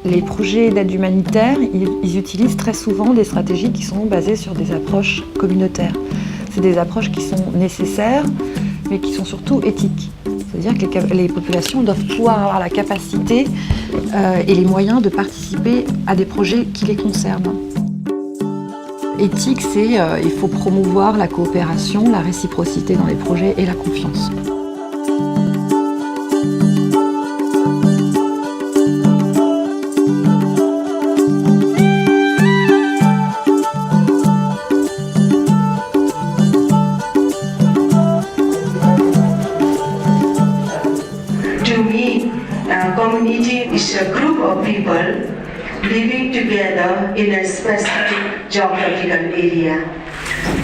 Les projets d'aide humanitaire, ils utilisent très souvent des stratégies qui sont basées sur des approches communautaires. C'est des approches qui sont nécessaires, mais qui sont surtout éthiques. C'est-à-dire que les populations doivent pouvoir avoir la capacité et les moyens de participer à des projets qui les concernent. Éthique, c'est il faut promouvoir la coopération, la réciprocité dans les projets et la confiance. To me, community is a group of people living together in a specific geographical area.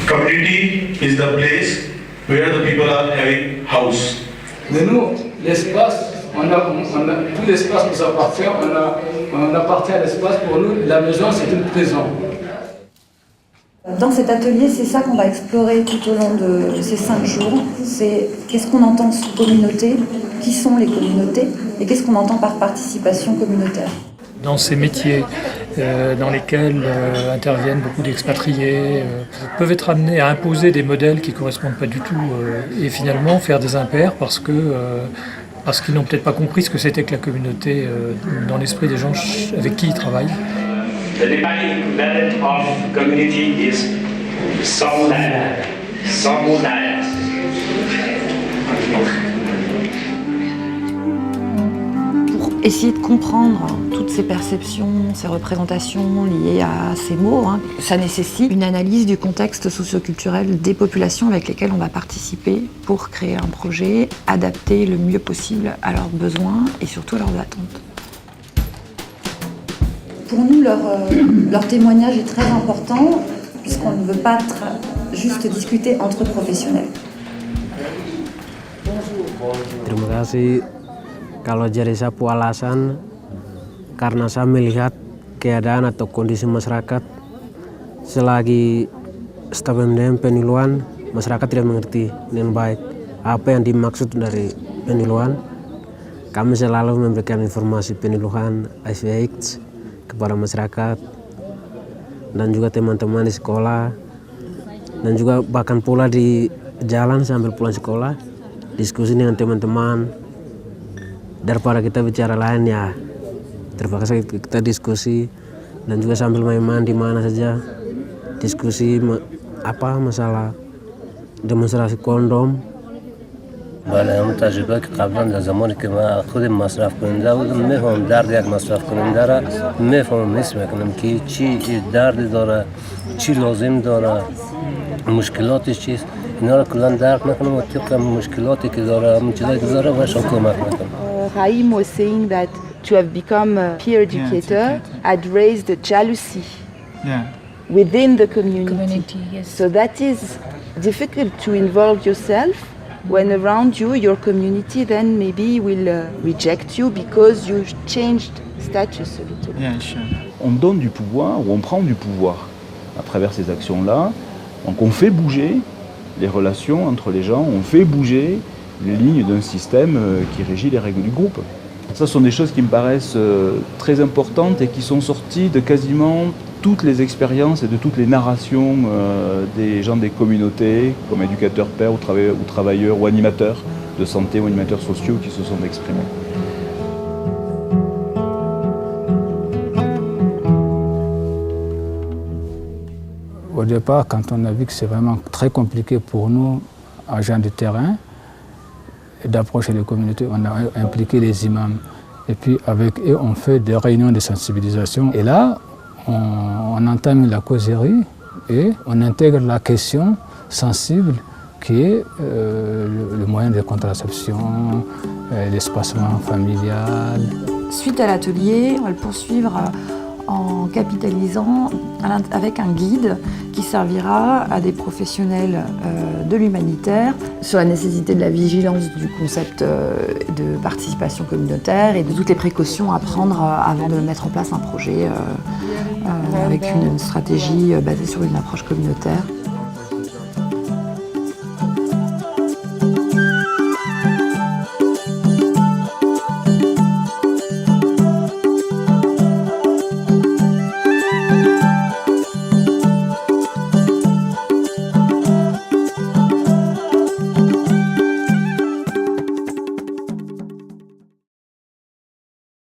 Community is the place where the people are having house. Mais nous, l'espace, tout l'espace nous appartient, on appartient à l'espace. Pour nous, la maison, c'est une prison. Dans cet atelier, c'est ça qu'on va explorer tout au long de ces 5 jours. C'est qu'est-ce qu'on entend sous communauté, qui sont les communautés, et qu'est-ce qu'on entend par participation communautaire. Dans ces métiers dans lesquels interviennent beaucoup d'expatriés, peuvent être amenés à imposer des modèles qui ne correspondent pas du tout et finalement faire des impairs parce qu'ils n'ont peut-être pas compris ce que c'était que la communauté dans l'esprit des gens avec qui ils travaillent. The Nepali equivalent of community is samudaya. Pour essayer de comprendre toutes ces perceptions, ces représentations liées à ces mots, ça nécessite une analyse du contexte socioculturel des populations avec lesquelles on va participer pour créer un projet adapté le mieux possible à leurs besoins et surtout à leurs attentes. Pour nous, leur témoignage est très important puisqu'on ne veut pas juste discuter entre professionnels. Terima kasih. Kalau jadi sapu alasan karena saya melihat keadaan atau kondisi masyarakat selagi staf MDM peniluan, masyarakat tidak mengerti dengan baik apa yang dimaksud dari peniluan. Kami selalu memberikan informasi peniluan HIV/AIDS kepada masyarakat dan juga teman-teman di sekolah dan juga bahkan pula di jalan sambil pulang sekolah diskusi dengan teman-teman daripada kita bicara lain ya terpaksa kita diskusi dan juga sambil main-main di mana saja diskusi masalah demonstrasi kondom. بله همون تجربه که قبلا در زمانی که من خودم مصرف کننده بودم میفهمم درد یک مصرف کننده را میفهمم حس میکنم که چی دردی داره چی لازم داره مشکلاتش چیست اینا را کلا درک میکنم و طبق مشکلاتی که داره همون چیزایی که داره بهش کمک میکنم. Raim was saying that to have become a peer educator had raised a jealousy within the community. Yes. So that is difficult to involve yourself when around you, your community then maybe will reject you because you changed status a little. Yeah, sure. On donne du pouvoir ou on prend du pouvoir à travers ces actions-là. Donc on fait bouger les relations entre les gens, on fait bouger les lignes d'un système qui régit les règles du groupe. Ça sont des choses qui me paraissent très importantes et qui sont sorties de quasiment toutes les expériences et de toutes les narrations des gens des communautés, comme éducateurs pairs ou travailleurs ou animateurs de santé ou animateurs sociaux qui se sont exprimés. Au départ, quand on a vu que c'est vraiment très compliqué pour nous, agents de terrain, d'approcher les communautés, on a impliqué les imams. Et puis avec eux, on fait des réunions de sensibilisation. Et là, on entame la causerie et on intègre la question sensible qui est le moyen de contraception, l'espacement familial. Suite à l'atelier, on va le poursuivre en capitalisant avec un guide qui servira à des professionnels de l'humanitaire sur la nécessité de la vigilance du concept de participation communautaire et de toutes les précautions à prendre avant de mettre en place un projet avec une stratégie basée sur une approche communautaire.